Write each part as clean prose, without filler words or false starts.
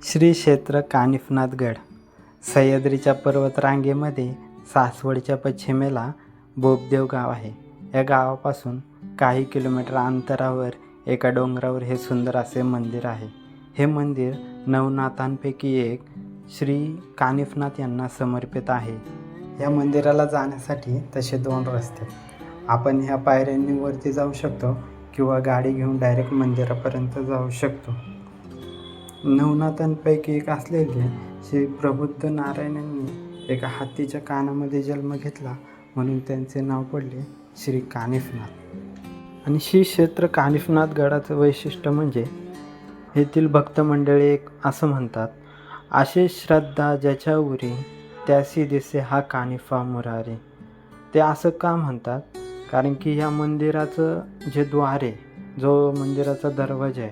श्री क्षेत्र कानिफनाथगड सह्याद्रीच्या पर्वतरांगेमध्ये सासवडच्या पश्चिमेला बोपदेव गाव आहे. या गावापासून काही किलोमीटर अंतरावर एका डोंगरावर हे सुंदर असे मंदिर आहे. हे मंदिर नवनाथांपैकी एक श्री कानिफनाथ यांना समर्पित आहे. या मंदिराला जाण्यासाठी तसे 2 रस्ते. आपण ह्या पायऱ्यांनी वरती जाऊ शकतो किंवा गाडी घेऊन डायरेक्ट मंदिरापर्यंत जाऊ शकतो. नवनाथांपैकी एक असलेले श्री प्रबुद्ध नारायणांनी एका हत्तीच्या कानामध्ये जन्म घेतला म्हणून त्यांचे नाव पडले श्री कानिफनाथ. आणि श्री क्षेत्र कानिफनाथ गडाचं वैशिष्ट्य म्हणजे येथील भक्त मंडळी एक असं म्हणतात, असे श्रद्धा ज्याच्या उरी त्यासी दिसे हा कानिफा मुरारी. ते असं का म्हणतात? कारण की ह्या मंदिराचं जे द्वार आहे, जो मंदिराचा दरवाजा आहे,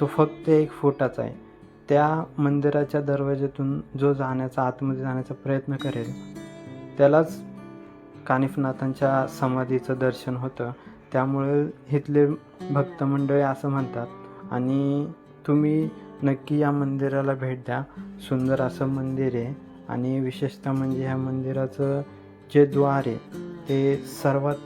तो फक्त 1 फुटाचा आहे. त्या मंदिराच्या दरवाज्यातून जो आतमध्ये जाण्याचा प्रयत्न करेल त्यालाच कानिफनाथांच्या समाधीचं दर्शन होतं. त्यामुळे इथले भक्त मंडळी असं म्हणतात. आणि तुम्ही नक्की या मंदिराला भेट द्या. सुंदर असं मंदिर आहे. आणि विशेषतः म्हणजे ह्या मंदिराचं जे द्वार आहे ते सर्वात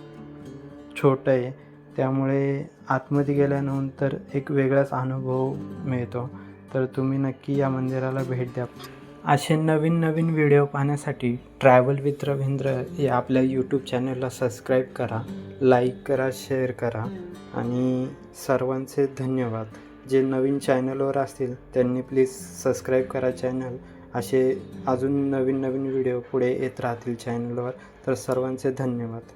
छोटं आहे. त्यामुळे आतमध्ये गेल्यानंतर एक वेगळाच अनुभव मिळतो. तर तुम्ही नक्की या मंदिराला भेट द्या. असे नवीन व्हिडिओ पाहण्यासाठी ट्रॅव्हल विथ रवींद्र या आपल्या यूट्यूब चॅनलला सबस्क्राईब करा, लाईक करा, शेअर करा. आणि सर्वांचे धन्यवाद. जे नवीन चॅनलवर असतील त्यांनी प्लीज सबस्क्राईब करा चॅनल. असे अजून नवीन व्हिडिओ पुढे येत राहतील चॅनलवर. तर सर्वांचे धन्यवाद.